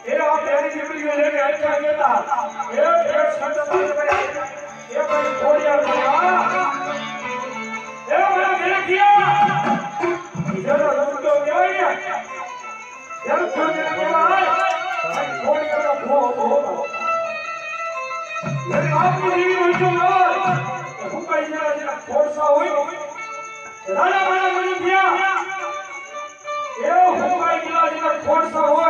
એ આ તેરી દીકરીને લઈને આખા ગયા એ શબ્દ પાસે ભાઈ એ ભાઈ ખોડિયાર બન્યા એ મારા ઘરે ગયા જેનો રસ્તો કહેવાય ને જેનો ખોડિયાર કહેવાય ખોડિયારનો ભો એની આપની દેવી હોય તો હુકાઈ જરા જરા ખોરસા હોય રાજા મારા મળી ગયા એ હુકાઈ જરા જરા ખોરસા હોય